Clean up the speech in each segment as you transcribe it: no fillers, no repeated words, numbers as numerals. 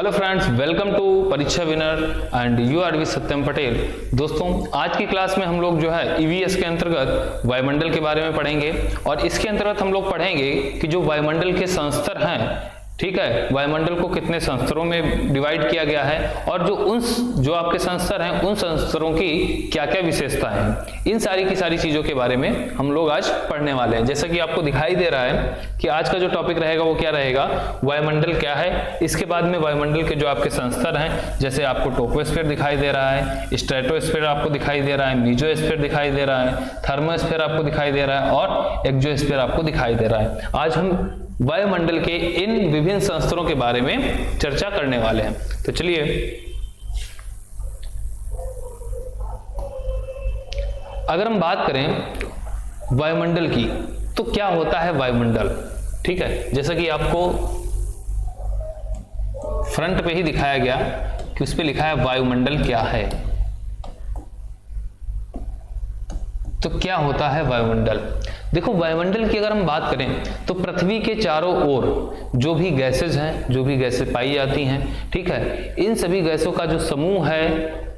Hello friends, welcome to Pariksha winner and you are we Satyam Patel. दोस्तों, आज की क्लास में हम लोग जो है ईवीएस के अंतर्गत वायुमंडल के बारे में पढ़ेंगे और इसके अंतर्गत हम लोग पढ़ेंगे कि जो वायुमंडल के संस्तर हैं, ठीक है, वायुमंडल को कितने संस्तरों में डिवाइड किया गया है और जो आपके संस्तर हैं उन संस्तरों की क्या क्या विशेषताएं हैं, इन सारी की सारी चीजों के बारे में हम लोग आज पढ़ने वाले हैं। जैसा कि आपको दिखाई दे रहा है कि आज का जो टॉपिक रहेगा वो क्या रहेगा, वायुमंडल क्या है। इसके बाद में वायुमंडल के जो आपके संस्तर हैं, जैसे आपको टोपोस्फीयर दिखाई दे रहा है, स्ट्रेटोस्फीयर आपको दिखाई दे रहा है, मीजोस्फीयर दिखाई दे रहा है, थर्मोस्फीयर आपको दिखाई दे रहा है और एक्सोस्फीयर आपको दिखाई दे रहा है। आज हम वायुमंडल के इन विभिन्न संस्तरों के बारे में चर्चा करने वाले हैं। तो चलिए, अगर हम बात करें वायुमंडल की, तो क्या होता है वायुमंडल, ठीक है। जैसा कि आपको फ्रंट पे ही दिखाया गया कि उस पे लिखा है वायुमंडल क्या है। तो क्या होता है वायुमंडल? देखो, वायुमंडल की अगर हम बात करें तो पृथ्वी के चारों ओर जो भी गैसेज हैं, जो भी गैसें पाई जाती हैं, ठीक है, इन सभी गैसों का जो समूह है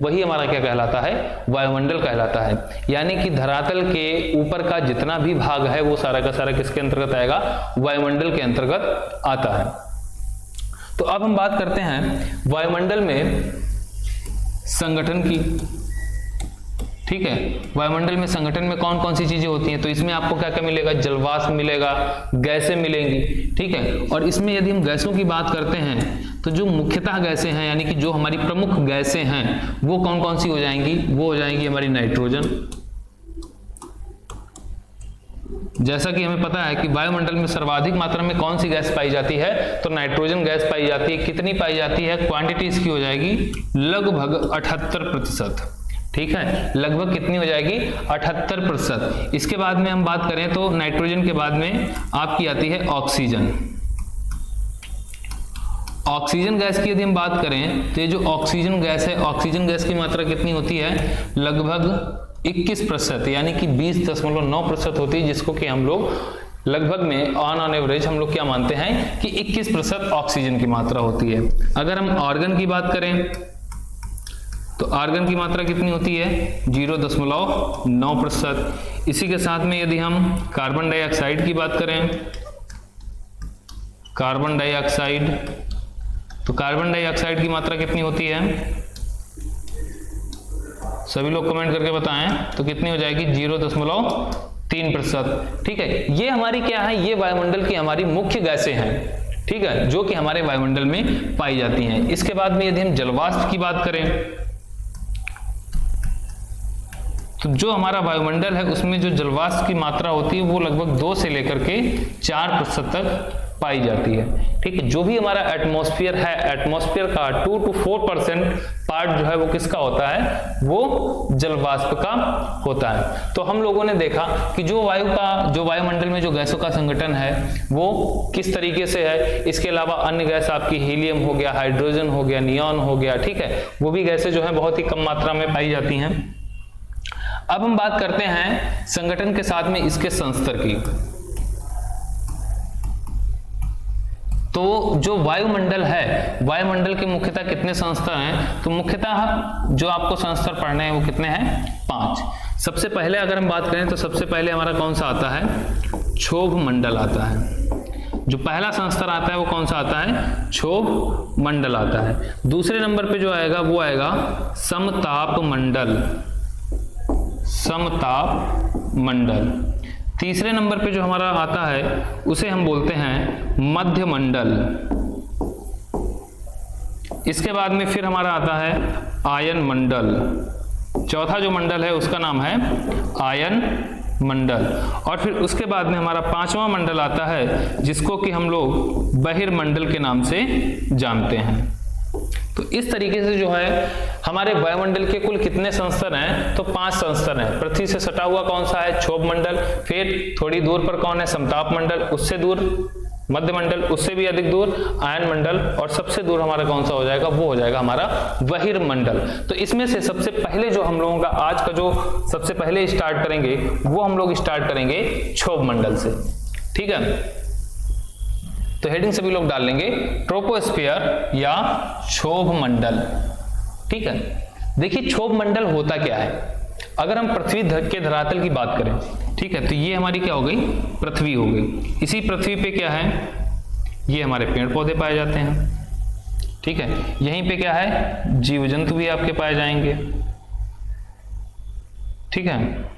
वही हमारा क्या कहलाता है, वायुमंडल कहलाता है। यानी कि धरातल के ऊपर का जितना भी भाग है वो सारा का सारा किसके अंतर्गत आएगा, वायुमंडल के अंतर्गत आता है। तो अब हम बात करते हैं वायुमंडल में संगठन की, ठीक है। वायुमंडल में संगठन में कौन कौन सी चीजें होती हैं, तो इसमें आपको क्या क्या मिलेगा, जलवाष्प मिलेगा, गैसें मिलेंगी, ठीक है। और इसमें यदि हम गैसों की बात करते हैं तो जो मुख्यतः गैसें हैं, यानी कि जो हमारी प्रमुख गैसें हैं वो कौन कौन सी हो जाएंगी, वो हो जाएंगी हमारी नाइट्रोजन। जैसा कि हमें पता है कि वायुमंडल में सर्वाधिक मात्रा में कौन सी गैस पाई जाती है, तो नाइट्रोजन गैस पाई जाती है। कितनी पाई जाती है, क्वांटिटी इसकी हो जाएगी लगभग 78%, ठीक है। लगभग कितनी हो जाएगी, 78%। इसके बाद में हम बात करें तो नाइट्रोजन के बाद में आपकी आती है ऑक्सीजन। ऑक्सीजन गैस की यदि हम बात करें तो ये जो ऑक्सीजन गैस है, ऑक्सीजन गैस की मात्रा कितनी होती है, लगभग 21%, यानी कि 20.9% होती है, जिसको कि हम लोग लगभग में ऑन एवरेज हम लोग क्या मानते हैं कि 21% ऑक्सीजन की मात्रा होती है। अगर हम ऑर्गन की बात करें तो आर्गन की मात्रा कितनी होती है, 0.9%। इसी के साथ में यदि हम कार्बन डाइऑक्साइड की बात करें, कार्बन डाइऑक्साइड, तो कार्बन डाइऑक्साइड की मात्रा कितनी होती है, सभी लोग कमेंट करके बताएं, तो कितनी हो जाएगी, 0.3%, ठीक है। ये हमारी क्या है, ये वायुमंडल की हमारी मुख्य गैसें हैं, ठीक है, जो कि हमारे वायुमंडल में पाई जाती हैं। इसके बाद में यदि हम जलवाष्प की बात करें तो जो हमारा वायुमंडल है उसमें जो जलवाष्प की मात्रा होती है वो लगभग 2 से लेकर के 4% तक पाई जाती है, ठीक है। जो भी हमारा एटमॉस्फेयर है, एटमॉस्फेयर का 2 to 4% पार्ट जो है वो किसका होता है, वो जलवाष्प का होता है। तो हम लोगों ने देखा कि जो वायुमंडल में जो गैसों का संगठन है वो किस तरीके से है। इसके अलावा अन्य गैस आपकी हीलियम हो गया, हाइड्रोजन हो गया, नियॉन हो गया, ठीक है, वो भी गैसें जो है बहुत ही कम मात्रा में पाई जाती हैं। अब हम बात करते हैं संगठन के साथ में इसके संस्तर की। तो जो वायुमंडल है, वायुमंडल के मुख्यतः कितने संस्तर हैं, तो मुख्यतः जो आपको संस्तर पढ़ने हैं वो कितने हैं, 5। सबसे पहले अगर हम बात करें तो सबसे पहले हमारा कौन सा आता है, क्षोभ मंडल आता है। जो पहला संस्तर आता है वो कौन सा आता है, क्षोभ मंडल आता है। दूसरे नंबर पे जो आएगा वो आएगा समताप मंडल, समताप मंडल। तीसरे नंबर पे जो हमारा आता है उसे हम बोलते हैं मध्य मंडल। इसके बाद में फिर हमारा आता है आयन मंडल। चौथा जो मंडल है उसका नाम है आयन मंडल। और फिर उसके बाद में हमारा 5वां मंडल आता है जिसको कि हम लोग बहिर्मंडल के नाम से जानते हैं। तो इस तरीके से जो है हमारे वायुमंडल के कुल कितने संस्तर हैं, तो 5 संस्तर हैं। पृथ्वी से सटा हुआ कौन सा है, क्षोभ मंडल, फिर थोड़ी दूर पर कौन है, समताप मंडल, उससे दूर मध्य मंडल, उससे भी अधिक दूर आयन मंडल, और सबसे दूर हमारा कौन सा हो जाएगा, वो हो जाएगा हमारा बहिर्मंडल। तो इसमें से सबसे पहले जो हम लोगों का आज का जो सबसे पहले स्टार्ट करेंगे वो हम लोग स्टार्ट करेंगे क्षोभ मंडल से, ठीक है। तो हेडिंग सभी लोग डाल लेंगे ट्रोपोस्फियर या क्षोभ मंडल। ठीक है, देखिए क्षोभ मंडल होता क्या है। अगर हम पृथ्वी के धरातल की बात करें, ठीक है, तो ये हमारी क्या हो गई, पृथ्वी हो गई। इसी पृथ्वी पे क्या है, ये हमारे पेड़ पौधे पाए जाते हैं। ठीक है, यहीं पे क्या है, जीव जंतु भी आपके पाए जाएंगे। ठीक है,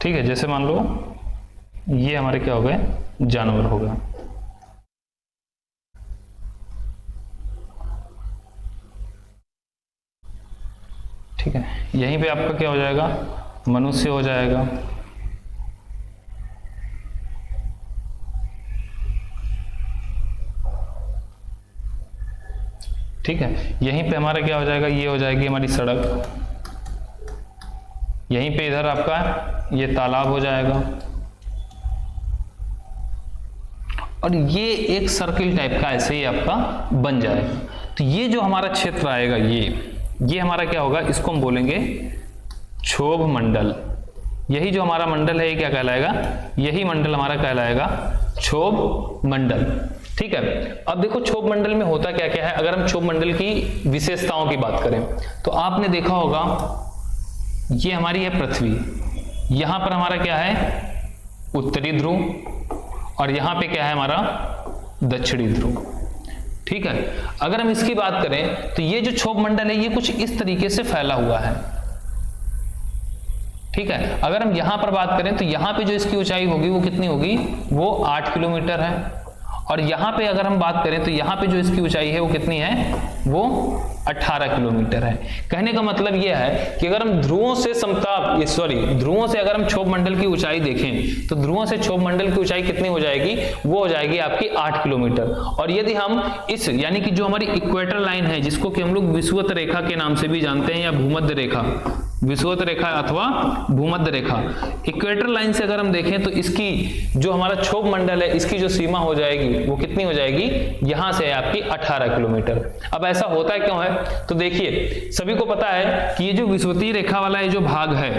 ठीक है, जैसे मान लो ये हमारे क्या हो गए, जानवर हो गए। ठीक है, यहीं पे आपका क्या हो जाएगा, मनुष्य हो जाएगा। ठीक है, यहीं पे हमारा क्या हो जाएगा, ये हो जाएगी हमारी सड़क। यहीं पे इधर आपका ये तालाब हो जाएगा, और ये एक सर्किल टाइप का ऐसे ही आपका बन जाएगा। तो ये जो हमारा क्षेत्र आएगा, ये हमारा क्या होगा, इसको हम बोलेंगे क्षोभ मंडल। यही जो हमारा मंडल है ये क्या कहलाएगा, यही मंडल हमारा कहलाएगा क्षोभ मंडल। ठीक है, अब देखो क्षोभ मंडल में होता क्या क्या है। अगर हम क्षोभ मंडल की विशेषताओं की बात करें तो आपने देखा होगा, ये हमारी है पृथ्वी, यहां पर हमारा क्या है, उत्तरी ध्रुव, और यहां पे क्या है हमारा दक्षिणी ध्रुव। ठीक है, अगर हम इसकी बात करें तो ये जो क्षोभ मंडल है ये कुछ इस तरीके से फैला हुआ है। ठीक है, अगर हम यहां पर बात करें तो यहां पे जो इसकी ऊंचाई होगी वो कितनी होगी, वो 8 किलोमीटर है। और यहां पे अगर हम बात करें तो यहां पे जो इसकी ऊंचाई है वो कितनी है, वो 18 किलोमीटर है। कहने का मतलब यह है कि अगर हम ध्रुवों से ध्रुवों से अगर हम क्षोभ मंडल की ऊंचाई देखें तो ध्रुवों से क्षोभ मंडल की ऊंचाई कितनी हो जाएगी, वो हो जाएगी आपकी 8 किलोमीटर। और यदि हम इस यानी कि जो हमारी इक्वेटर लाइन है, जिसको कि हम लोग विषुवत रेखा के नाम से भी जानते हैं या भूमध्य रेखा, विषुवत रेखा अथवा भूमध्य रेखा, इक्वेटर लाइन से अगर हम देखें तो इसकी जो हमारा क्षोभ मंडल है इसकी जो सीमा हो जाएगी वो कितनी हो जाएगी, यहां से है आपकी 18 किलोमीटर। अब ऐसा होता क्यों है, तो देखिए सभी को पता है कि ये जो विषुवतीय रेखा वाला ये जो भाग है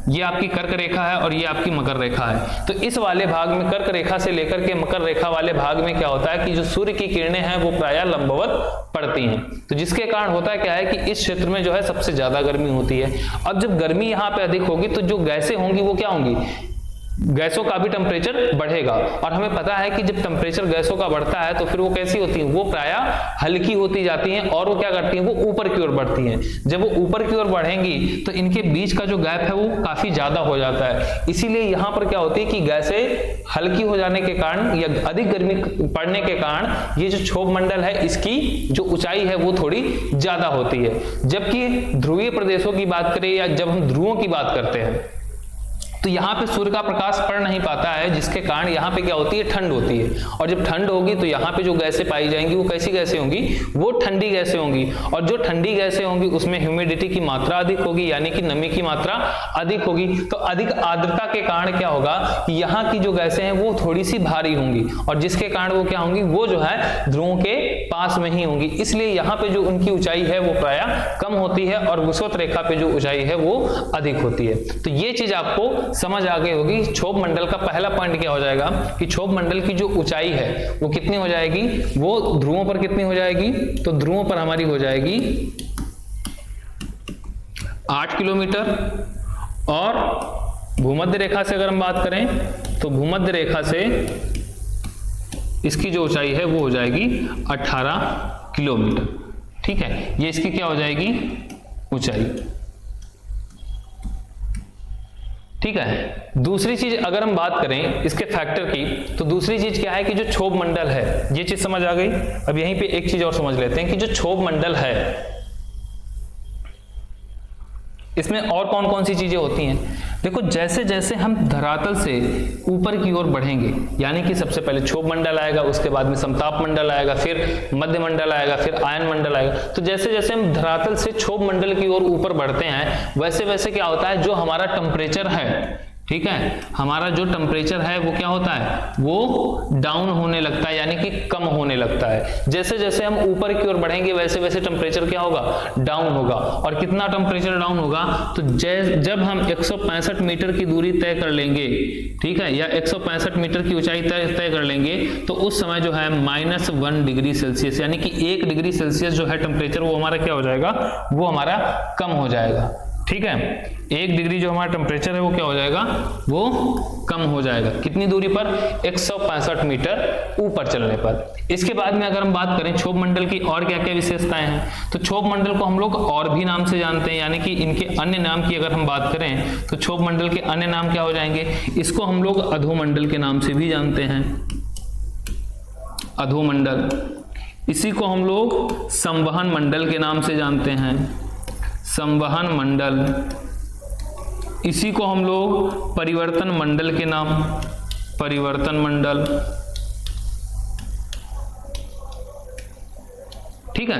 ये आपकी कर्क रेखा है और ये आपकी मकर रेखा है। तो इस वाले भाग में कर्क रेखा से लेकर के मकर रेखा वाले भाग में क्या होता है कि जो सूर्य की किरणें हैं वो प्रायः लंबवत पड़ती हैं। तो जिसके कारण होता क्या है कि इस क्षेत्र में जो है सबसे ज्यादा गर्मी होती है। अब जब गर्मी यहाँ पे अधिक होगी तो जो गैसें होंगी वो क्या होंगी, गैसों का भी टेम्परेचर बढ़ेगा। और हमें पता है कि जब टेम्परेचर गैसों का बढ़ता है तो फिर वो कैसी होती हैं, वो प्रायः हल्की होती जाती हैं और वो क्या करती हैं, वो ऊपर की ओर बढ़ती हैं। जब वो ऊपर की ओर बढ़ेंगी तो इनके बीच का जो गैप है वो काफी ज्यादा हो जाता है। इसीलिए यहाँ पर क्या होती है कि गैसें हल्की हो जाने के कारण या अधिक गर्मी पड़ने के कारण ये जो क्षोभ मंडल है इसकी जो ऊंचाई है वो थोड़ी ज्यादा होती है। जबकि ध्रुवीय प्रदेशों की बात करें या जब हम ध्रुवों की बात करते हैं तो यहाँ पे सूर्य का प्रकाश पड़ नहीं पाता है, जिसके कारण यहाँ पे क्या होती है, ठंड होती है। और जब ठंड होगी तो यहाँ पे जो गैसें पाई जाएंगी वो कैसी गैसें होंगी, वो ठंडी गैसें होंगी। और जो ठंडी गैसें होंगी उसमें ह्यूमिडिटी की मात्रा अधिक होगी, यानी कि नमी की मात्रा अधिक होगी। तो अधिक आर्द्रता के कारण क्या होगा कि यहाँ की जो गैसें हैं वो थोड़ी सी भारी होंगी और जिसके कारण वो क्या होंगी, वो जो है ध्रुवों के पास में ही होंगी। इसलिए यहाँ पे जो उनकी ऊंचाई है वो प्रायः कम होती है और विषुवत रेखा पे जो ऊंचाई है वो अधिक होती है। तो ये चीज आपको समझ आ गई होगी। क्षोभ मंडल का पहला पॉइंट क्या हो जाएगा कि क्षोभ मंडल की जो ऊंचाई है वो कितनी हो जाएगी, वो ध्रुवों पर कितनी हो जाएगी, तो ध्रुवों पर हमारी हो जाएगी 8 किलोमीटर। और भूमध्य रेखा से अगर हम बात करें तो भूमध्य रेखा से इसकी जो ऊंचाई है वो हो जाएगी 18 किलोमीटर। ठीक है, ये इसकी क्या हो जाएगी, ऊंचाई। ठीक है। दूसरी चीज अगर हम बात करें इसके फैक्टर की, तो दूसरी चीज क्या है कि जो क्षोभ मंडल है, ये चीज समझ आ गई। अब यहीं पे एक चीज और समझ लेते हैं कि जो क्षोभ मंडल है इसमें और कौन कौन सी चीजें होती हैं। देखो जैसे जैसे हम धरातल से ऊपर की ओर बढ़ेंगे, यानी कि सबसे पहले क्षोभ मंडल आएगा, उसके बाद में समताप मंडल आएगा, फिर मध्य मंडल आएगा, फिर आयन मंडल आएगा। तो जैसे जैसे हम धरातल से क्षोभ मंडल की ओर ऊपर बढ़ते हैं वैसे वैसे क्या होता है, जो हमारा टेम्परेचर है, ठीक है, हमारा जो टेम्परेचर है वो क्या होता है, वो डाउन होने लगता है, यानी कि कम होने लगता है। जैसे जैसे हम ऊपर की ओर बढ़ेंगे वैसे वैसे टेम्परेचर क्या होगा, डाउन होगा। और कितना टेम्परेचर डाउन होगा, तो जब हम 165 मीटर की दूरी तय कर लेंगे, ठीक है, या 165 मीटर की ऊंचाई तय कर लेंगे, तो उस समय जो है -1 डिग्री सेल्सियस, यानी कि 1 डिग्री सेल्सियस जो है टेम्परेचर वो हमारा क्या हो जाएगा, वो हमारा कम हो जाएगा। ठीक है, 1 डिग्री जो हमारा टेम्परेचर है वो क्या हो जाएगा, वो कम हो जाएगा। कितनी दूरी पर, 165 मीटर ऊपर चलने पर। इसके बाद में अगर हम बात करें क्षोभ मंडल की और क्या क्या विशेषताएं हैं, तो क्षोभ मंडल को हम लोग और भी नाम से जानते हैं, यानी कि इनके अन्य नाम की अगर हम बात करें तो क्षोभ मंडल के अन्य नाम क्या हो जाएंगे, इसको हम लोग अधोमंडल के नाम से भी जानते हैं, अधोमंडल। इसी को हम लोग संवहन मंडल के नाम से जानते हैं, संवहन मंडल। इसी को हम लोग परिवर्तन मंडल के नाम, परिवर्तन मंडल, ठीक है।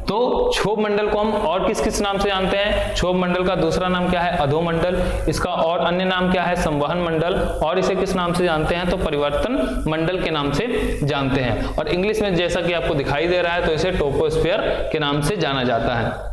तो क्षोभ मंडल को हम और किस किस नाम से जानते हैं, क्षोभ मंडल का दूसरा नाम क्या है, अधोमंडल। इसका और अन्य नाम क्या है, संवहन मंडल। और इसे किस नाम से जानते हैं, तो परिवर्तन मंडल के नाम से जानते हैं। और इंग्लिश में जैसा कि आपको दिखाई दे रहा है तो इसे ट्रोपोस्फियर के नाम से जाना जाता है।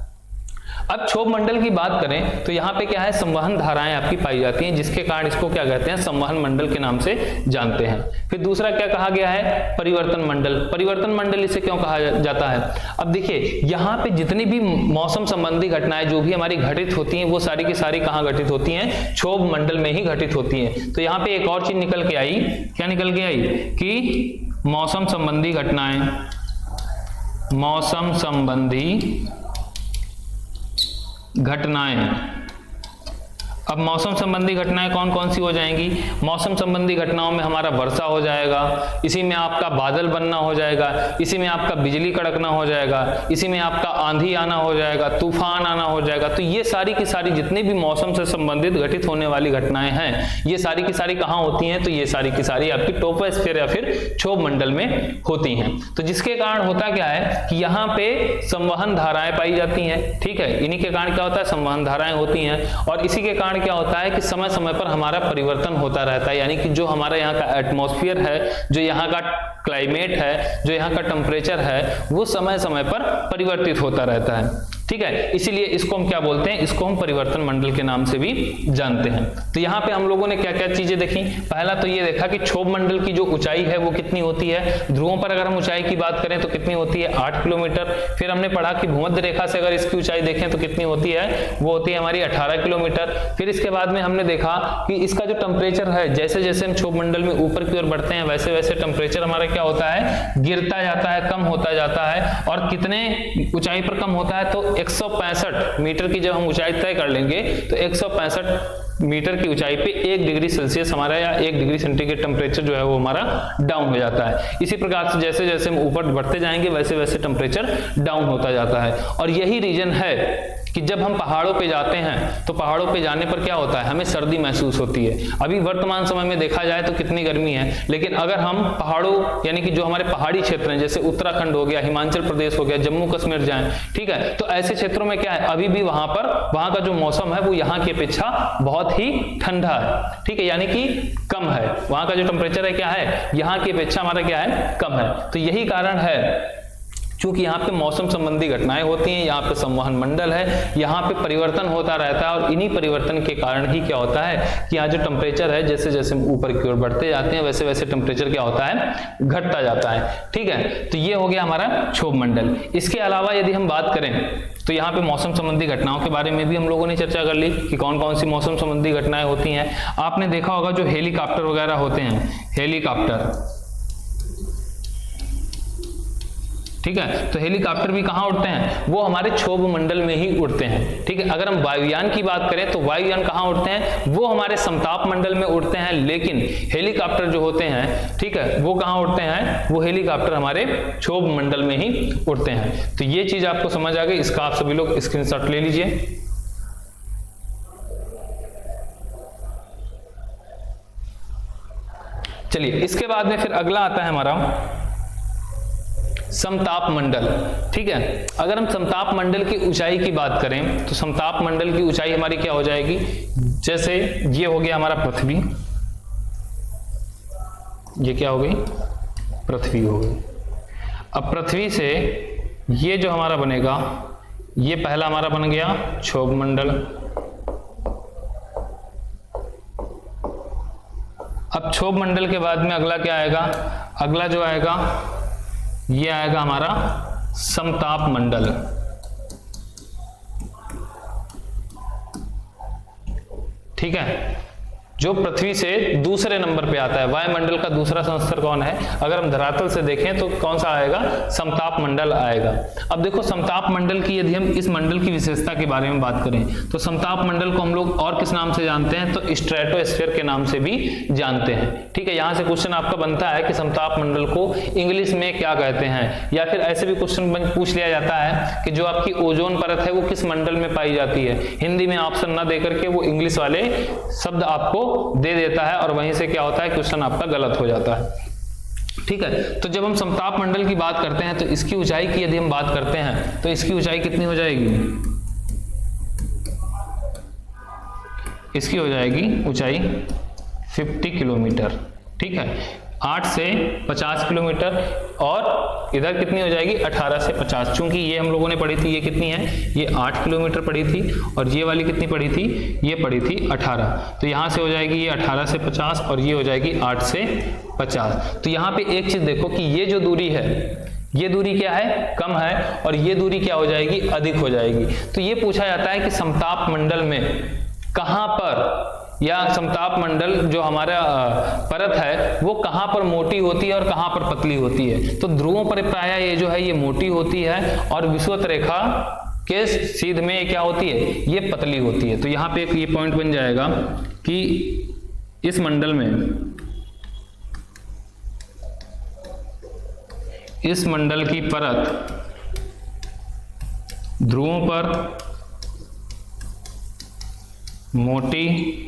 अब क्षोभ मंडल की बात करें तो यहाँ पे क्या है, संवहन धाराएं आपकी पाई जाती हैं, जिसके कारण इसको क्या कहते हैं, संवहन मंडल के नाम से जानते हैं। फिर दूसरा क्या कहा गया है, परिवर्तन मंडल। परिवर्तन मंडल इसे क्यों कहा जाता है, अब देखिए यहाँ पे जितनी भी मौसम संबंधी घटनाएं जो भी हमारी घटित होती हैं वो सारी की सारी कहाँ घटित होती हैं, क्षोभ मंडल में ही घटित होती हैं। तो यहाँ पे एक और चीज निकल के आई, क्या निकल के आई, कि मौसम संबंधी घटनाएं, मौसम संबंधी घटनाएं। अब मौसम संबंधी घटनाएं कौन कौन सी हो जाएंगी, मौसम संबंधी घटनाओं में हमारा वर्षा हो जाएगा, इसी में आपका बादल बनना हो जाएगा, इसी में आपका बिजली कड़कना हो जाएगा, इसी में आपका आंधी आना हो जाएगा, तूफान आना हो जाएगा। तो ये सारी की सारी जितनी भी मौसम से संबंधित घटित होने वाली घटनाएं हैं ये सारी की सारी कहाँ होती हैं, तो ये सारी की सारी आपकी ट्रोपोस्फीयर या फिर क्षोभ मंडल में होती हैं। तो जिसके कारण होता क्या है कि यहाँ पे संवहन धाराएं पाई जाती हैं, ठीक है, इन्हीं के कारण क्या होता है, संवहन धाराएं होती हैं। और इसी के कारण क्या होता है कि समय समय पर हमारा परिवर्तन होता रहता है, यानी कि जो हमारा यहाँ का एटमॉस्फेयर है, जो यहाँ का क्लाइमेट है, जो यहाँ का टेम्परेचर है, वो समय समय पर परिवर्तित होता रहता है। ठीक है, इसीलिए इसको हम क्या बोलते हैं, इसको हम परिवर्तन मंडल के नाम से भी जानते हैं। तो यहाँ पे हम लोगों ने क्या क्या चीजें देखी, पहला तो ये देखा कि क्षोभ मंडल की जो ऊंचाई है वो कितनी होती है। ध्रुवों पर अगर हम ऊंचाई की बात करें तो कितनी होती है, 8 किलोमीटर। फिर हमने पढ़ा कि भूमध्य रेखा से अगर इसकी ऊंचाई देखें तो कितनी होती है, वो होती है हमारी 18 किलोमीटर। फिर इसके बाद में हमने देखा कि इसका जो टेम्परेचर है, जैसे जैसे हम क्षोभ मंडल में ऊपर की ओर बढ़ते हैं वैसे वैसे टेम्परेचर हमारा क्या होता है, गिरता जाता है, कम होता जाता है। और कितने ऊंचाई पर कम होता है, तो 165 मीटर की जब हम ऊंचाई तय कर लेंगे तो 165 मीटर की ऊंचाई पे 1 डिग्री सेल्सियस हमारा या 1 डिग्री सेंटीग्रेड टेम्परेचर जो है वो हमारा डाउन हो जाता है। इसी प्रकार से जैसे जैसे हम ऊपर बढ़ते जाएंगे वैसे वैसे टेम्परेचर डाउन होता जाता है। और यही रीजन है कि जब हम पहाड़ों पे जाते हैं तो पहाड़ों पे जाने पर क्या होता है, हमें सर्दी महसूस होती है। अभी वर्तमान समय में देखा जाए तो कितनी गर्मी है, लेकिन अगर हम पहाड़ों यानी कि जो हमारे पहाड़ी क्षेत्र हैं, जैसे उत्तराखंड हो गया, हिमाचल प्रदेश हो गया, जम्मू कश्मीर जाएं, ठीक है, तो ऐसे क्षेत्रों में क्या है, अभी भी वहां का जो मौसम है वो यहाँ की अपेक्षा बहुत ही ठंडा है। ठीक है, यानी कि कम है, वहां का जो टेम्परेचर है क्या है, यहाँ की अपेक्षा हमारा क्या है, कम है। तो यही कारण है क्योंकि यहाँ पे मौसम संबंधी घटनाएं होती हैं, यहाँ पे संवहन मंडल है, यहाँ पे परिवर्तन होता रहता है। और इन्हीं परिवर्तन के कारण ही क्या होता है कि यहाँ जो टेम्परेचर है, जैसे जैसे हम ऊपर की ओर बढ़ते जाते हैं वैसे वैसे टेम्परेचर क्या होता है, घटता जाता है। ठीक है, तो ये हो गया हमारा क्षोभ मंडल। इसके अलावा यदि हम बात करें तो यहाँ पे मौसम संबंधी घटनाओं के बारे में भी हम लोगों ने चर्चा कर ली कि कौन कौन सी मौसम संबंधी घटनाएं होती हैं। आपने देखा होगा जो हेलीकॉप्टर वगैरह होते हैं, हेलीकॉप्टर, ठीक है। तो हेलीकॉप्टर भी कहाँ उड़ते हैं, वो हमारे क्षोभ मंडल में ही उड़ते हैं। ठीक है। अगर हम वायुयान की बात करें तो वायुयान कहाँ उड़ते हैं, वो हमारे समताप मंडल में उड़ते हैं, लेकिन हेलीकॉप्टर जो होते हैं, ठीक है, वो कहाँ उड़ते हैं, वो हेलीकॉप्टर हमारे क्षोभ मंडल में ही उड़ते हैं। तो ये चीज आपको समझ आ गई, इसका आप सभी लोग स्क्रीनशॉट ले लीजिए। चलिए, इसके बाद में फिर अगला आता है हमारा समताप मंडल। ठीक है। अगर हम समताप मंडल की ऊंचाई की बात करें तो समताप मंडल की ऊंचाई हमारी क्या हो जाएगी, जैसे ये हो गया हमारा पृथ्वी, ये क्या हो गई, पृथ्वी हो गई। अब पृथ्वी से ये जो हमारा बनेगा, ये पहला हमारा बन गया क्षोभ मंडल। अब क्षोभ मंडल के बाद में अगला क्या आएगा, अगला जो आएगा ये आएगा हमारा समताप मंडल। ठीक है। जो पृथ्वी से दूसरे नंबर पे आता है, वायुमंडल का दूसरा संस्तर कौन है, अगर हम धरातल से देखें तो कौन सा आएगा, समताप मंडल आएगा। अब देखो समताप मंडल की, यदि हम इस मंडल की विशेषता के बारे में बात करें तो समताप मंडल को हम लोग और किस नाम से जानते हैं, तो स्ट्रेटोस्फीयर के नाम से भी जानते हैं। ठीक है। यहां से क्वेश्चन आपका बनता है कि समताप मंडल को इंग्लिश में क्या कहते हैं, या फिर ऐसे भी क्वेश्चन पूछ लिया जाता है कि जो आपकी ओजोन परत है वो किस मंडल में पाई जाती है। हिंदी में ऑप्शन ना देकर के वो इंग्लिश वाले शब्द आपको दे देता है और वहीं से क्या होता है, क्वेश्चन आपका गलत हो जाता है। ठीक है। तो जब हम समताप मंडल की बात करते हैं तो इसकी ऊंचाई की यदि हम बात करते हैं तो इसकी ऊंचाई कितनी हो जाएगी, इसकी हो जाएगी ऊंचाई 50 किलोमीटर। ठीक है। 8 से 50 किलोमीटर, और इधर कितनी हो जाएगी, 18 से 50। चूंकि ये हम लोगों ने पढ़ी थी, ये कितनी है, ये 8 किलोमीटर पढ़ी थी, और ये वाली कितनी पढ़ी थी, ये पढ़ी थी 18। तो यहां से हो जाएगी ये 18 से 50 और ये हो जाएगी 8 से 50। तो यहाँ पे एक चीज देखो कि ये जो दूरी है, ये दूरी क्या है, कम है, और ये दूरी क्या हो जाएगी, अधिक हो जाएगी। तो ये पूछा जाता है कि समताप मंडल में कहां पर, या समताप मंडल जो हमारा परत है वो कहां पर मोटी होती है और कहां पर पतली होती है। तो ध्रुवों पर प्रायः ये जो है ये मोटी होती है, और विषुवत रेखा के सीध में क्या होती है, ये पतली होती है। तो यहाँ पे एक ये पॉइंट बन जाएगा कि इस मंडल में, इस मंडल की परत ध्रुवों पर मोटी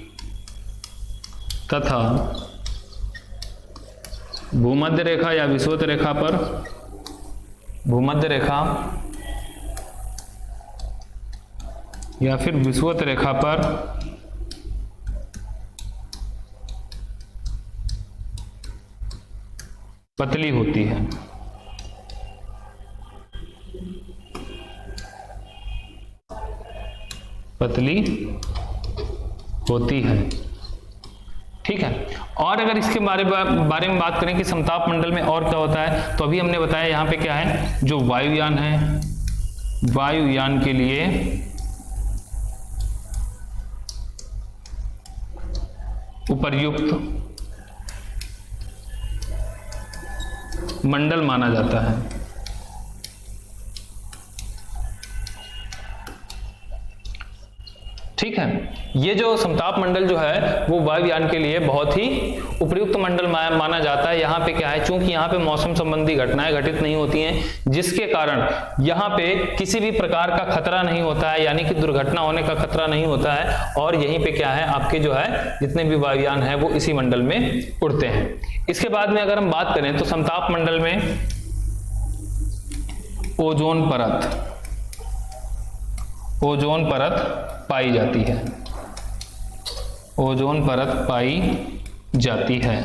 तथा भूमध्य रेखा या विषुवत रेखा पर, भूमध्य रेखा या फिर विषुवत रेखा पर पतली होती है। पतली होती है। ठीक है। और अगर इसके बारे में बात करें कि समताप मंडल में और क्या होता है, तो अभी हमने बताया यहाँ पे क्या है, जो वायुयान है, वायुयान के लिए उपर्युक्त मंडल माना जाता है। ठीक है। ये जो समताप मंडल जो है वो वायुयान के लिए बहुत ही उपयुक्त मंडल माना जाता है। यहाँ पे क्या है, चूंकि यहाँ पे मौसम संबंधी घटनाएं घटित नहीं होती हैं, जिसके कारण यहाँ पे किसी भी प्रकार का खतरा नहीं होता है, यानी कि दुर्घटना होने का खतरा नहीं होता है। और यहीं पे क्या है, आपके जो है जितने भी वायुयान है वो इसी मंडल में उड़ते हैं। इसके बाद में अगर हम बात करें तो समताप मंडल में ओजोन परत, ओजोन परत पाई जाती है, ओजोन परत पाई जाती है।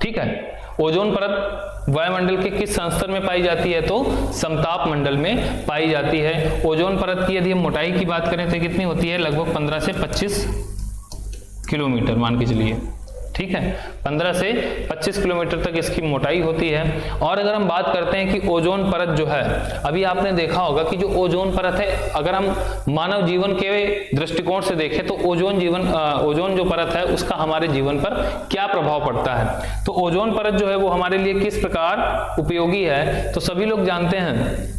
ठीक है। ओजोन परत वायुमंडल के किस संस्तर में पाई जाती है, तो समताप मंडल में पाई जाती है। ओजोन परत की यदि हम मोटाई की बात करें तो कितनी होती है, लगभग 15 से 25 किलोमीटर मान के चलिए। ठीक है, 15 से 25 किलोमीटर तक इसकी मोटाई होती है। और अगर हम बात करते हैं कि ओजोन परत जो है, अभी आपने देखा होगा कि जो ओजोन परत है, अगर हम मानव जीवन के दृष्टिकोण से देखें तो ओजोन जो परत है उसका हमारे जीवन पर क्या प्रभाव पड़ता है। तो ओजोन परत जो है वो हमारे लिए किस प्रकार उपयोगी है, तो सभी लोग जानते हैं,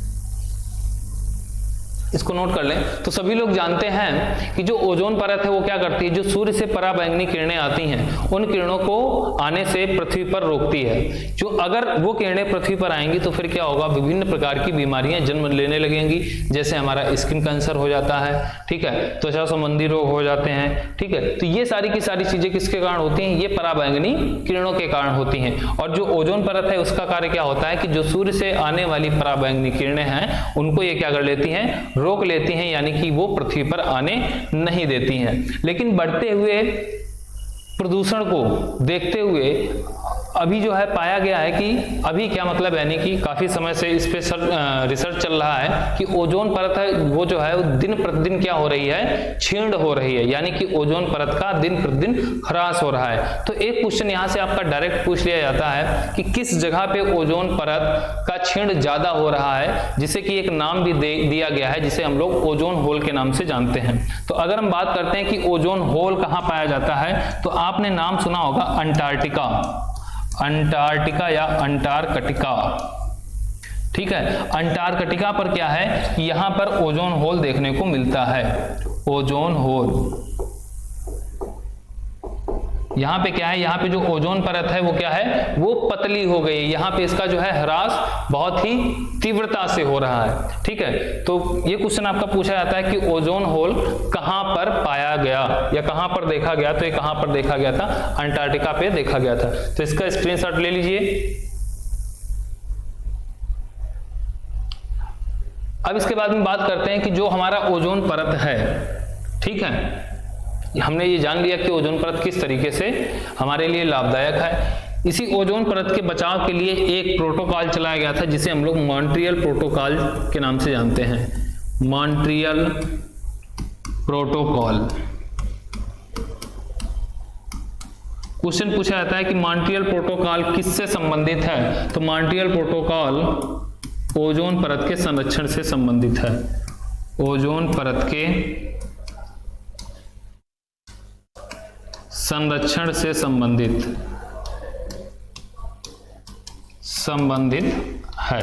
इसको नोट कर लें। तो सभी लोग जानते हैं कि जो ओजोन परत है वो क्या करती है, जो सूर्य से पराबैंगनी किरणें आती हैं उन किरणों को आने से पृथ्वी पर रोकती है। जो अगर वो किरणें पृथ्वी पर आएंगी तो फिर क्या होगा, विभिन्न प्रकार की बीमारियां जन्म लेने लगेंगी, जैसे हमारा स्किन कैंसर हो जाता है, ठीक है, त्वचा संबंधी रोग हो जाते हैं, ठीक है। तो ये सारी की सारी चीजें किसके कारण होती हैं, ये पराबैंगनी किरणों के कारण होती हैं। और जो ओजोन परत है उसका कार्य क्या होता है कि जो सूर्य से आने वाली पराबैंगनी किरणें हैं उनको ये क्या कर लेती हैं, रोक लेती हैं, यानी कि वो पृथ्वी पर आने नहीं देती हैं। लेकिन बढ़ते हुए प्रदूषण को देखते हुए अभी जो है पाया गया है कि अभी क्या मतलब, यानी कि काफी समय से इस पे रिसर्च चल रहा है कि ओजोन परत है वो जो है दिन प्रतिदिन क्या हो रही है, क्षीण हो रही है, यानी कि ओजोन परत का दिन प्रतिदिन ह्रास हो रहा है। तो एक क्वेश्चन यहां से आपका डायरेक्ट पूछ लिया जाता है कि किस जगह पे ओजोन परत का क्षीण ज्यादा हो रहा है, जिसे कि एक नाम भी दिया गया है जिसे हम लोग ओजोन होल के नाम से जानते हैं। तो अगर हम बात करते हैं कि ओजोन होल कहां पाया जाता है, तो आपने नाम सुना होगा अंटार्कटिका या अंटार्कटिका, ठीक है। अंटार्कटिका पर क्या है कि यहां पर ओजोन होल देखने को मिलता है, ओजोन होल। यहाँ पे क्या है, यहाँ पे जो ओजोन परत है वो क्या है, वो पतली हो गई है, यहाँ पे इसका जो है ह्रास बहुत ही तीव्रता से हो रहा है, ठीक है। तो ये क्वेश्चन आपका पूछा जाता है कि ओजोन होल कहां पर पाया गया या कहां पर देखा गया, तो ये कहां पर देखा गया था, अंटार्कटिका पे देखा गया था। तो इसका स्क्रीनशॉट ले लीजिए। अब इसके बाद में बात करते हैं कि जो हमारा ओजोन परत है, ठीक है, हमने ये जान लिया कि ओजोन परत किस तरीके से हमारे लिए लाभदायक है। इसी ओजोन परत के बचाव के लिए एक प्रोटोकॉल चलाया गया था जिसे हम लोग मॉन्ट्रियल प्रोटोकॉल के नाम से जानते हैं, मॉन्ट्रियल प्रोटोकॉल। क्वेश्चन पूछा जाता है कि मॉन्ट्रियल प्रोटोकॉल किससे संबंधित है, तो मॉन्ट्रियल प्रोटोकॉल ओजोन परत के संरक्षण से संबंधित है, ओजोन परत के संरक्षण से संबंधित है।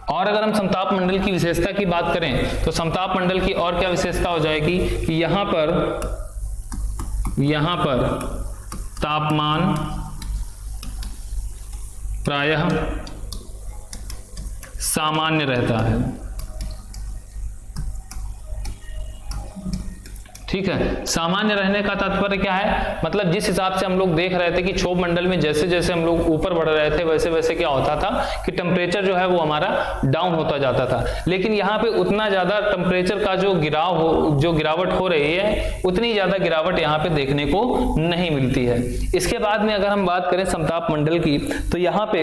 और अगर हम समताप मंडल की विशेषता की बात करें तो समताप मंडल की और क्या विशेषता हो जाएगी कि यहां पर तापमान प्रायः सामान्य रहता है, ठीक है। सामान्य रहने का तात्पर्य क्या है, मतलब जिस हिसाब से हम लोग देख रहे थे कि क्षोभ मंडल में जैसे जैसे हम लोग ऊपर बढ़ रहे थे वैसे वैसे क्या होता था कि टेम्परेचर जो है वो हमारा डाउन होता जाता था। लेकिन यहाँ पे उतना ज्यादा टेम्परेचर का जो गिरावट हो रही है, उतनी ज्यादा गिरावट यहाँ पे देखने को नहीं मिलती है। इसके बाद में अगर हम बात करें समताप मंडल की, तो यहाँ पे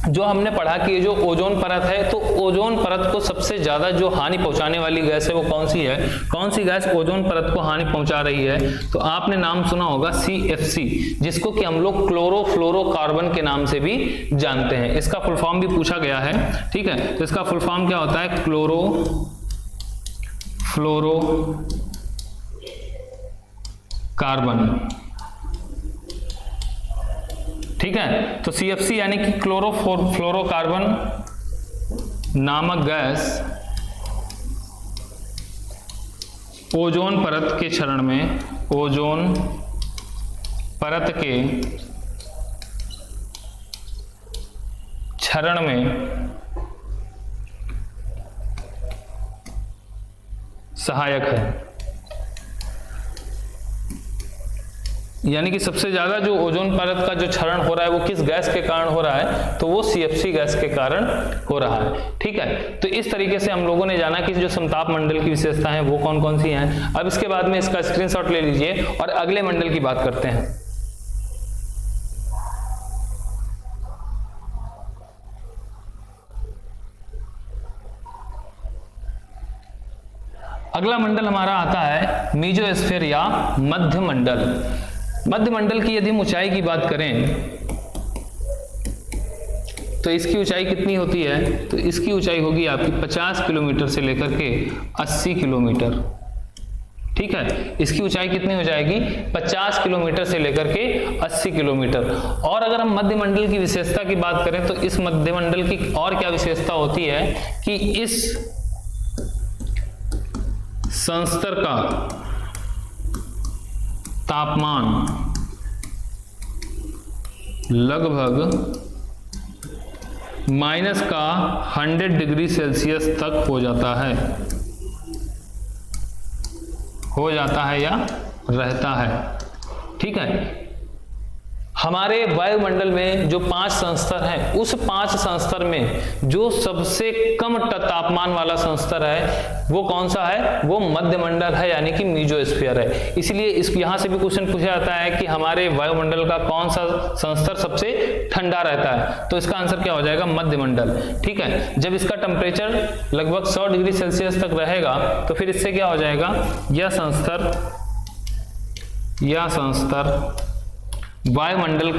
जो हमने पढ़ा कि जो ओजोन परत है, तो ओजोन परत को सबसे ज्यादा जो हानि पहुंचाने वाली गैस है वो कौन सी है, कौन सी गैस ओजोन परत को हानि पहुंचा रही है, तो आपने नाम सुना होगा CFC, जिसको कि हम लोग क्लोरोफ्लोरोकार्बन के नाम से भी जानते हैं। इसका फुल फॉर्म भी पूछा गया है, ठीक है। तो इसका फुल फॉर्म क्या होता है, क्लोरोफ्लोरोकार्बन, ठीक है। तो CFC यानी कि क्लोरोफ्लोरोकार्बन नामक गैस ओजोन परत के क्षरण में, ओजोन परत के क्षरण में सहायक है। यानी कि सबसे ज्यादा जो ओजोन परत का जो क्षरण हो रहा है वो किस गैस के कारण हो रहा है, तो वो CFC गैस के कारण हो रहा है, ठीक है। तो इस तरीके से हम लोगों ने जाना कि जो समताप मंडल की विशेषताएं हैं वो कौन कौन सी हैं। अब इसके बाद में इसका स्क्रीनशॉट ले लीजिए और अगले मंडल की बात करते हैं। अगला मंडल हमारा आता है मीजोस्फीयर या मध्य मंडल। मध्य मंडल की यदि हम ऊंचाई की बात करें तो इसकी ऊंचाई कितनी होती है, तो इसकी ऊंचाई होगी आपकी 50 किलोमीटर से लेकर के 80 किलोमीटर। ठीक है, इसकी ऊंचाई कितनी हो जाएगी, 50 किलोमीटर से लेकर के 80 किलोमीटर। और अगर हम मध्य मंडल की विशेषता की बात करें तो इस मध्य मंडल की और क्या विशेषता होती है कि इस संस्तर का तापमान लगभग माइनस का 100 डिग्री सेल्सियस तक हो जाता है या रहता है। ठीक है, हमारे वायुमंडल में जो 5 संस्तर हैं, उस 5 संस्तर में जो सबसे कम तापमान वाला संस्तर है वो कौन सा है, वो मध्य मंडल है, यानी कि मीजोस्फीयर है। इसलिए इस यहां से भी क्वेश्चन पूछा जाता है कि हमारे वायुमंडल का कौन सा संस्तर सबसे ठंडा रहता है, तो इसका आंसर क्या हो जाएगा, मध्य मंडल। ठीक है, जब इसका टेम्परेचर लगभग 100 डिग्री सेल्सियस तक रहेगा तो फिर इससे क्या हो जाएगा, यह संस्तर वायुमंडल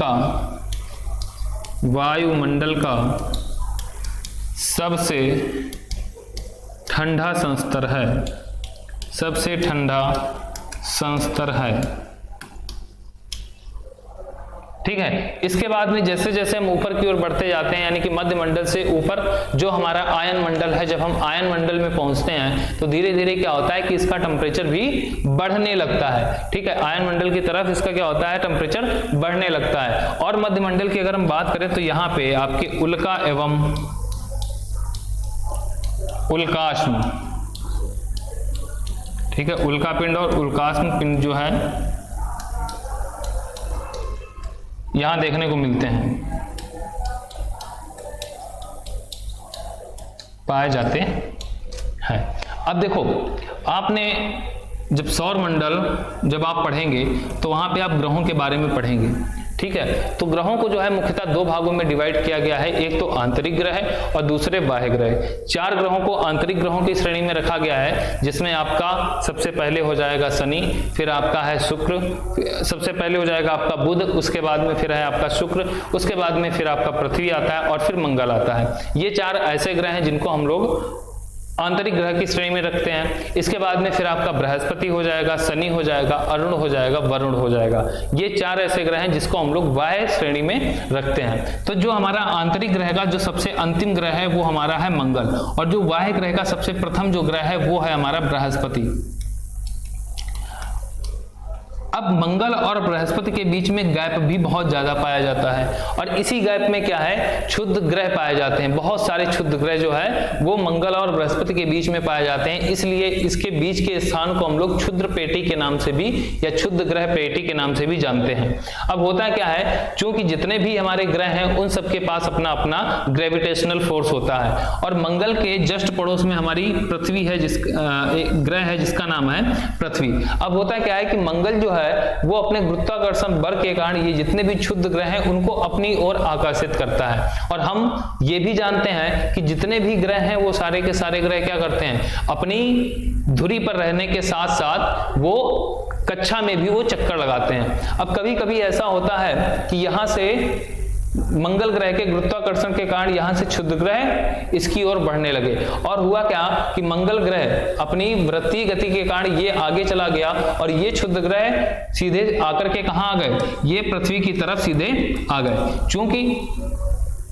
का सबसे ठंडा संस्तर है। ठीक है, इसके बाद में जैसे जैसे हम ऊपर की ओर बढ़ते जाते हैं, यानी कि मध्य मंडल से ऊपर जो हमारा आयन मंडल है, जब हम आयन मंडल में पहुंचते हैं तो धीरे धीरे क्या होता है कि इसका टेम्परेचर भी बढ़ने लगता है। ठीक है, आयन मंडल की तरफ इसका क्या होता है, टेम्परेचर बढ़ने लगता है। और मध्य मंडल की अगर हम बात करें तो यहाँ पे आपके उल्का एवं उल्काश्म, ठीक है, उल्का पिंड और उल्काश्म पिंड जो है यहां देखने को मिलते हैं, पाए जाते हैं। अब देखो, आपने जब सौर मंडल जब आप पढ़ेंगे तो वहां पे आप ग्रहों के बारे में पढ़ेंगे। ठीक है, तो ग्रहों को जो है मुख्यतः 2 भागों में डिवाइड किया गया है, एक तो आंतरिक ग्रह और दूसरे बाह्य ग्रह। 4 ग्रहों को आंतरिक ग्रहों की श्रेणी में रखा गया है, जिसमें आपका सबसे पहले हो जाएगा शनि, फिर आपका है शुक्र, सबसे पहले हो जाएगा आपका बुध, उसके बाद में फिर है आपका शुक्र, उसके बाद में फिर आपका पृथ्वी आता है और फिर मंगल आता है। ये 4 ऐसे ग्रह हैं जिनको हम लोग आंतरिक ग्रह की श्रेणी में रखते हैं। इसके बाद में फिर आपका बृहस्पति हो जाएगा, शनि हो जाएगा, अरुण हो जाएगा, वरुण हो जाएगा। ये 4 ऐसे ग्रह हैं जिसको हम लोग बाह्य श्रेणी में रखते हैं। तो जो हमारा आंतरिक ग्रह का जो सबसे अंतिम ग्रह है वो हमारा है मंगल, और जो बाह्य ग्रह का सबसे प्रथम जो ग्रह है वो है हमारा बृहस्पति। अब मंगल और बृहस्पति के बीच में गैप भी बहुत ज्यादा पाया जाता है, और इसी गैप में क्या है, क्षुद्र ग्रह पाए जाते हैं। बहुत सारे क्षुद्र ग्रह जो है वो मंगल और बृहस्पति के बीच में पाए जाते हैं, इसलिए इसके बीच के स्थान को हम लोग क्षुद्र पेटी के नाम से भी या क्षुद्र ग्रह पेटी के नाम से भी जानते हैं। अब होता क्या है, चूंकि जितने भी हमारे ग्रह हैं उन सबके पास अपना अपना ग्रेविटेशनल फोर्स होता है, और मंगल के जस्ट पड़ोस में हमारी पृथ्वी है, ग्रह है जिसका नाम है पृथ्वी। अब होता क्या है कि मंगल जो है वो अपने गुरुत्वाकर्षण बल के कारण ये जितने भी क्षुद्र ग्रह हैं उनको अपनी ओर आकर्षित करता है। और हम ये भी जानते हैं कि जितने भी ग्रह हैं वो सारे के सारे ग्रह क्या करते हैं, अपनी धुरी पर रहने के साथ साथ वो कक्षा में भी वो चक्कर लगाते हैं। अब कभी कभी ऐसा होता है कि यहां से मंगल ग्रह के गुरुत्वाकर्षण के कारण यहां से क्षुद्र ग्रह इसकी ओर बढ़ने लगे, और हुआ क्या कि मंगल ग्रह अपनी वृत्तीय गति के कारण ये आगे चला गया, और ये क्षुद्र ग्रह सीधे आकर के कहां आ गए, ये पृथ्वी की तरफ सीधे आ गए। चूंकि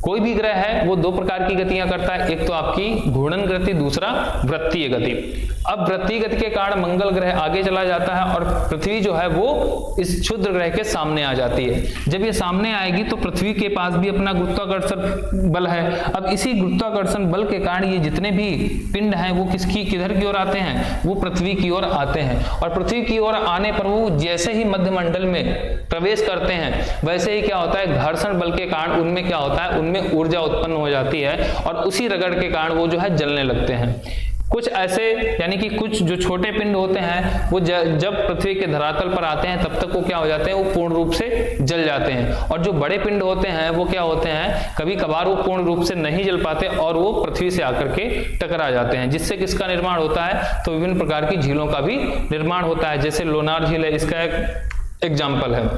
कोई भी ग्रह है वो 2 प्रकार की गतियां करता है, एक तो आपकी घूर्णन गति, दूसरा वृत्तीय गति। अब वृत्तीय गति के कारण मंगल ग्रह आगे चला जाता है और पृथ्वी जो है वो इस क्षुद्र ग्रह के सामने आ जाती है। जब ये सामने आएगी तो पृथ्वी के पास भी अपना गुरुत्वाकर्षण बल है। अब इसी गुरुत्वाकर्षण बल के कारण ये जितने भी पिंड हैं वो किधर की ओर आते हैं, वो पृथ्वी की ओर आते हैं, और पृथ्वी की ओर आने पर वो जैसे ही मध्य मंडल में प्रवेश करते हैं वैसे ही क्या होता है, घर्षण बल के कारण उनमें क्या होता है, उनमें ऊर्जा उत्पन्न हो जाती है, और उसी रगड़ के कारण वो जो है जलने लगते हैं। कुछ ऐसे यानी कि कुछ जो छोटे पिंड होते हैं वो जब पृथ्वी के धरातल पर आते हैं तब तक वो क्या हो जाते हैं, वो पूर्ण रूप से जल जाते हैं। और जो बड़े पिंड होते हैं वो क्या होते हैं, कभी कभार वो पूर्ण रूप से नहीं जल पाते और वो पृथ्वी से आकर के टकरा जाते हैं, जिससे किसका निर्माण होता है, तो विभिन्न प्रकार की झीलों का भी निर्माण होता है। जैसे लोनार झील है, इसका एक एग्जाम्पल है,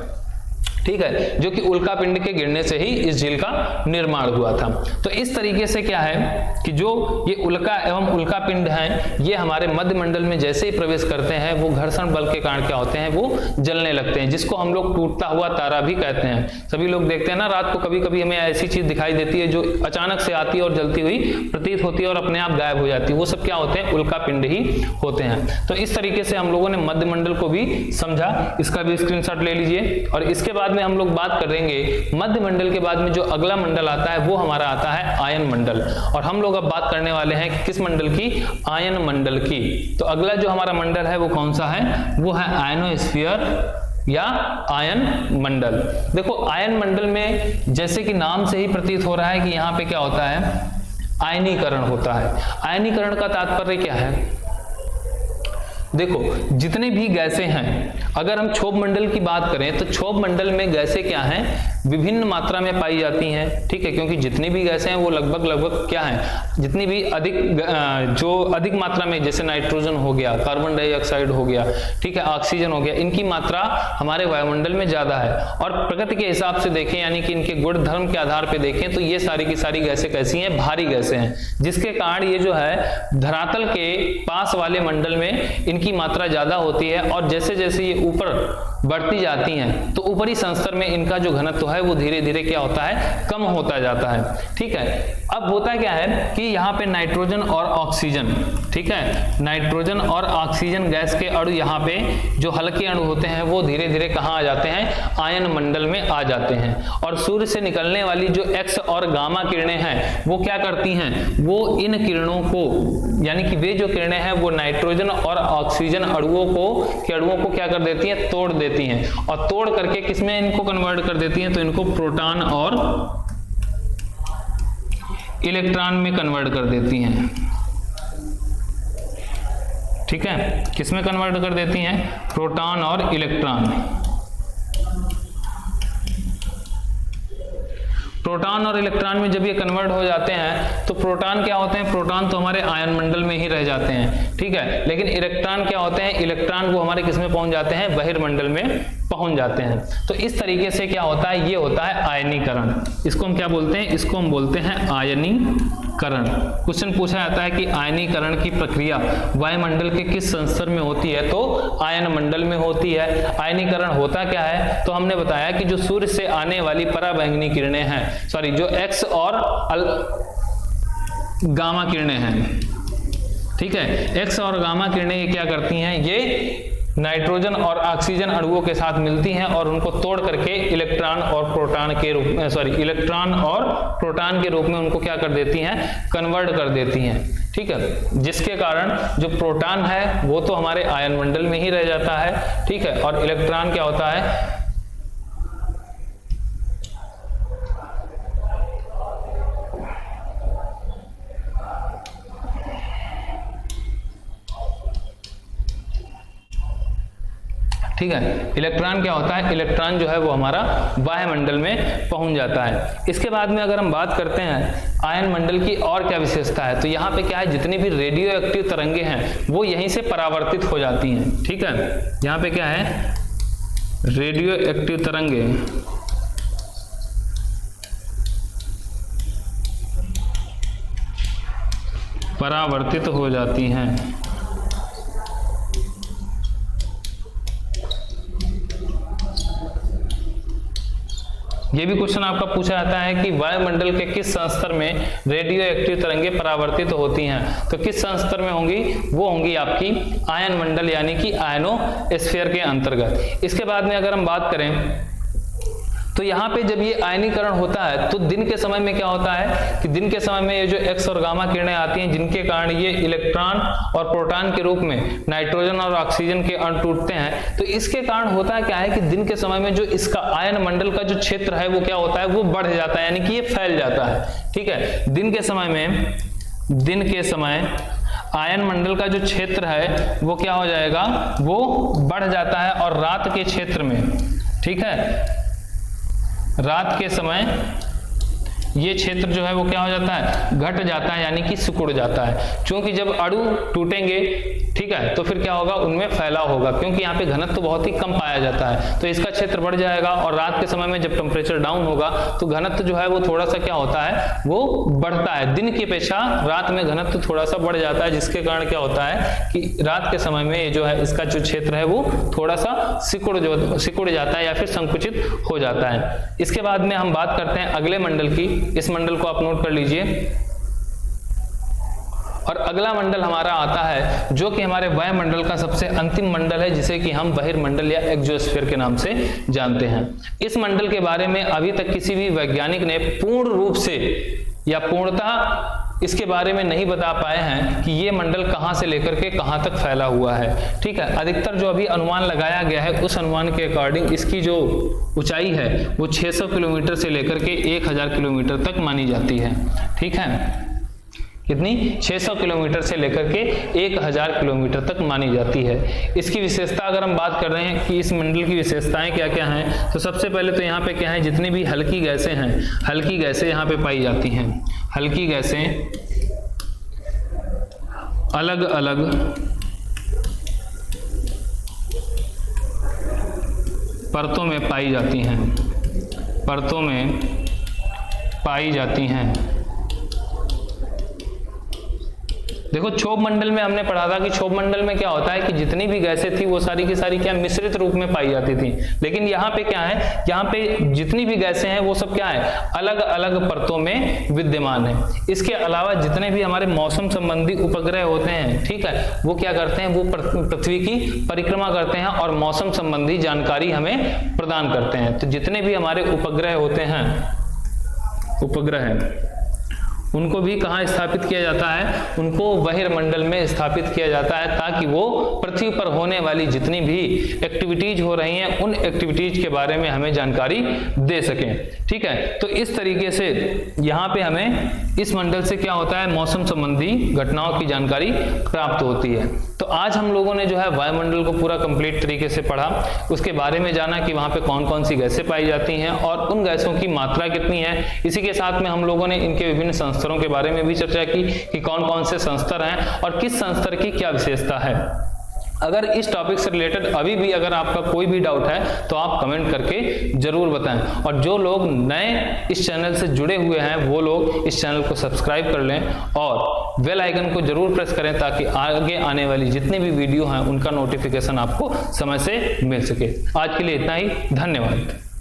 ठीक है, जो कि उल्का पिंड के गिरने से ही इस झील का निर्माण हुआ था। तो इस तरीके से क्या है कि जो ये उल्का एवं उल्का पिंड हैं, ये हमारे मध्य मंडल में जैसे ही प्रवेश करते हैं वो घर्षण बल के कारण क्या होते हैं, वो जलने लगते हैं, जिसको हम लोग टूटता हुआ तारा भी कहते हैं। सभी लोग देखते हैं ना, रात को कभी कभी हमें ऐसी चीज दिखाई देती है जो अचानक से आती है और जलती हुई प्रतीत होती है और अपने आप गायब हो जाती है, वो सब क्या होते हैं, उल्का पिंड ही होते हैं। तो इस तरीके से हम लोगों ने मध्य मंडल को भी समझा, इसका भी स्क्रीनशॉट ले लीजिए। और इसके बाद में हम लोग बात करेंगे मध्य मंडल के बाद में जो अगला मंडल आता है वो हमारा आता है आयन मंडल। और हम लोग अब बात करने वाले हैं किस मंडल की, आयन मंडल की। तो अगला जो हमारा मंडल है वो कौन सा है, वो है आयनोस्फीयर या आयन मंडल। देखो आयन मंडल में जैसे कि नाम से ही प्रतीत हो रहा है कि यहाँ पे क्या होता है, आयनीकरण होता है। आयनीकरण का तात्पर्य क्या है, देखो जितने भी गैसें हैं, अगर हम क्षोभ मंडल की बात करें तो क्षोभ मंडल में गैसें क्या हैं, विभिन्न मात्रा में पाई जाती हैं, ठीक है, क्योंकि जितनी भी गैसें हैं वो लगभग क्या हैं, जितनी भी अधिक मात्रा में, जैसे नाइट्रोजन हो गया, कार्बन डाइऑक्साइड हो गया, ठीक है, ऑक्सीजन हो गया, इनकी मात्रा हमारे वायुमंडल में ज्यादा है। और प्रकृति के हिसाब से देखें यानी कि इनके गुण धर्म के आधार पर देखें तो ये सारी की सारी गैसें कैसी हैं, भारी गैसें हैं, जिसके कारण ये जो है धरातल के पास वाले मंडल में की मात्रा ज्यादा होती है। और जैसे जैसे ये ऊपर बढ़ती जाती हैं तो ऊपरी संस्तर में इनका जो घनत्व है वो धीरे धीरे क्या होता है, कम होता जाता है, ठीक है। अब होता क्या है कि यहाँ पे नाइट्रोजन और ऑक्सीजन, ठीक है, नाइट्रोजन और ऑक्सीजन गैस के अणु यहाँ पे जो हल्के अणु होते हैं वो धीरे धीरे कहाँ आ जाते हैं, आयन मंडल में आ जाते हैं। और सूर्य से निकलने वाली जो एक्स और गामा किरणें हैं वो क्या करती हैं, वो इन किरणों को यानी कि वे जो किरणें हैं वो नाइट्रोजन और ऑक्सीजन अणुओं को क्या कर देती हैं, तोड़ देती हैं। और तोड़ करके किसमें इनको कन्वर्ट कर देती हैं, तो इनको प्रोटॉन और इलेक्ट्रॉन में कन्वर्ट कर देती हैं, ठीक है, किसमें कन्वर्ट कर देती हैं, प्रोटॉन और इलेक्ट्रॉन। प्रोटॉन और इलेक्ट्रॉन में जब ये कन्वर्ट हो जाते हैं तो प्रोटॉन क्या होते हैं, प्रोटॉन तो हमारे आयन मंडल में ही रह जाते हैं, ठीक है, लेकिन इलेक्ट्रॉन क्या होते हैं, इलेक्ट्रॉन वो हमारे किसमें पहुंच जाते हैं, बहिर्मंडल में पहुंच जाते हैं। तो इस तरीके से क्या होता है, ये होता है आयनीकरण। इसको हम क्या बोलते हैं, इसको हम बोलते हैं आयनीकरण। क्वेश्चन पूछा जाता है कि आयनीकरण की प्रक्रिया वायुमंडल के किस संस्तर में होती है, तो आयन मंडल में होती है। आयनीकरण होता क्या है, तो हमने बताया कि जो सूर्य से आने वाली पराबैंगनी किरणें हैं, सॉरी जो एक्स और गामा किरणें हैं, ठीक है, एक्स और गामा किरणें ये क्या करती हैं, ये नाइट्रोजन और ऑक्सीजन अणुओं के साथ मिलती हैं और उनको तोड़ करके इलेक्ट्रॉन और प्रोटॉन के रूप में इलेक्ट्रॉन और प्रोटॉन के रूप में उनको क्या कर देती हैं, कन्वर्ट कर देती हैं, ठीक है, जिसके कारण जो प्रोटॉन है वो तो हमारे आयन मंडल में ही रह जाता है, ठीक है, और इलेक्ट्रॉन क्या होता है, ठीक है, इलेक्ट्रॉन क्या होता है, इलेक्ट्रॉन जो है वो हमारा वायुमंडल में पहुंच जाता है। इसके बाद में अगर हम बात करते हैं आयन मंडल की और क्या विशेषता है, तो यहाँ पे क्या है, जितनी भी रेडियो एक्टिव तरंगे हैं वो यहीं से परावर्तित हो जाती हैं, ठीक है, यहाँ पे क्या है, रेडियो एक्टिव तरंगे परावर्तित हो जाती हैं। ये भी क्वेश्चन आपका पूछा जाता है कि वायुमंडल के किस संस्तर में रेडियो एक्टिव तरंगे परावर्तित होती हैं, तो किस संस्तर में होंगी, वो होंगी आपकी आयन मंडल यानी कि आयनोस्फीयर के अंतर्गत। इसके बाद में अगर हम बात करें तो यहाँ पे जब ये आयनीकरण होता है तो दिन के समय में क्या होता है कि दिन के समय में ये जो एक्स और गामा किरणें आती हैं जिनके कारण ये इलेक्ट्रॉन और प्रोटॉन के रूप में नाइट्रोजन और ऑक्सीजन के अणु टूटते हैं, तो इसके कारण होता है क्या है कि दिन के समय में जो इसका आयन मंडल का जो क्षेत्र है वो क्या होता है, वो बढ़ जाता है, यानी कि ये फैल जाता है, ठीक है। दिन के समय आयन मंडल का जो क्षेत्र है वो क्या हो जाएगा, वो बढ़ जाता है और रात के क्षेत्र में, ठीक है, रात के समय ये क्षेत्र जो है वो क्या हो जाता है, घट जाता है, यानी कि सिकुड़ जाता है। क्योंकि जब अणु टूटेंगे, ठीक है, तो फिर क्या होगा, उनमें फैलाव होगा, क्योंकि यहाँ पे घनत्व तो बहुत ही कम पाया जाता है, तो इसका क्षेत्र बढ़ जाएगा। और रात के समय में जब टेम्परेचर डाउन होगा तो घनत्व जो है वो थोड़ा सा क्या होता है, वो बढ़ता है। दिन की अपेक्षा रात में घनत्व थोड़ा सा बढ़ जाता है, जिसके कारण क्या होता है कि रात के समय में जो है इसका जो क्षेत्र है वो थोड़ा सा सिकुड़ जाता है या फिर संकुचित हो जाता है। इसके बाद में हम बात करते हैं अगले मंडल की। इस मंडल को आप नोट कर लीजिए। और अगला मंडल हमारा आता है जो कि हमारे वायुमंडल का सबसे अंतिम मंडल है, जिसे कि हम बहिर्मंडल या एक्सोस्फीयर के नाम से जानते हैं। इस मंडल के बारे में अभी तक किसी भी वैज्ञानिक ने पूर्ण रूप से या पूर्णतः इसके बारे में नहीं बता पाए हैं कि ये मंडल कहां से लेकर के कहां तक फैला हुआ है, ठीक है। अधिकतर जो अभी अनुमान लगाया गया है उस अनुमान के अकॉर्डिंग इसकी जो ऊंचाई है वो 600 किलोमीटर से लेकर के 1000 किलोमीटर तक मानी जाती है, ठीक है। कितनी? 600 किलोमीटर से लेकर के 1000 किलोमीटर तक मानी जाती है। इसकी विशेषता अगर हम बात कर रहे हैं कि इस मंडल की विशेषताएं क्या क्या हैं, तो सबसे पहले तो यहाँ पे क्या है, जितनी भी हल्की गैसें हैं, हल्की गैसें यहाँ पे पाई जाती हैं। हल्की गैसें अलग अलग परतों में पाई जाती हैं, परतों में पाई जाती हैं। देखो क्षोभ मंडल में हमने पढ़ा था कि क्षोभ मंडल में क्या होता है कि जितनी भी गैसें थी वो सारी की सारी क्या मिश्रित रूप में पाई जाती थी, लेकिन यहाँ पे क्या है, यहाँ पे जितनी भी गैसें हैं वो सब क्या है, अलग अलग परतों में विद्यमान है। इसके अलावा जितने भी हमारे मौसम संबंधी उपग्रह होते हैं, ठीक है, वो क्या करते हैं, वो पृथ्वी की परिक्रमा करते हैं और मौसम संबंधी जानकारी हमें प्रदान करते हैं। तो जितने भी हमारे उपग्रह होते हैं, उपग्रह, उनको भी कहाँ स्थापित किया जाता है, उनको बहिर्मंडल में स्थापित किया जाता है, ताकि वो पृथ्वी पर होने वाली जितनी भी एक्टिविटीज हो रही हैं उन एक्टिविटीज के बारे में हमें जानकारी दे सकें, ठीक है। तो इस तरीके से यहाँ पे हमें इस मंडल से क्या होता है, मौसम संबंधी घटनाओं की जानकारी प्राप्त होती है। तो आज हम लोगों ने जो है वायुमंडल को पूरा कंप्लीट तरीके से पढ़ा, उसके बारे में जाना कि वहाँ पे कौन कौन सी गैसें पाई जाती हैं और उन गैसों की मात्रा कितनी है। इसी के साथ में हम लोगों ने इनके विभिन्न संस्तरों के बारे में भी चर्चा की कि कौन कौन से संस्तर हैं और किस संस्तर की क्या विशेषता है। अगर इस टॉपिक से रिलेटेड अभी भी अगर आपका कोई भी डाउट है तो आप कमेंट करके जरूर बताएं, और जो लोग नए इस चैनल से जुड़े हुए हैं वो लोग इस चैनल को सब्सक्राइब कर लें और बेल आइकन को जरूर प्रेस करें, ताकि आगे आने वाली जितनी भी वीडियो हैं उनका नोटिफिकेशन आपको समय से मिल सके। आज के लिए इतना ही, धन्यवाद।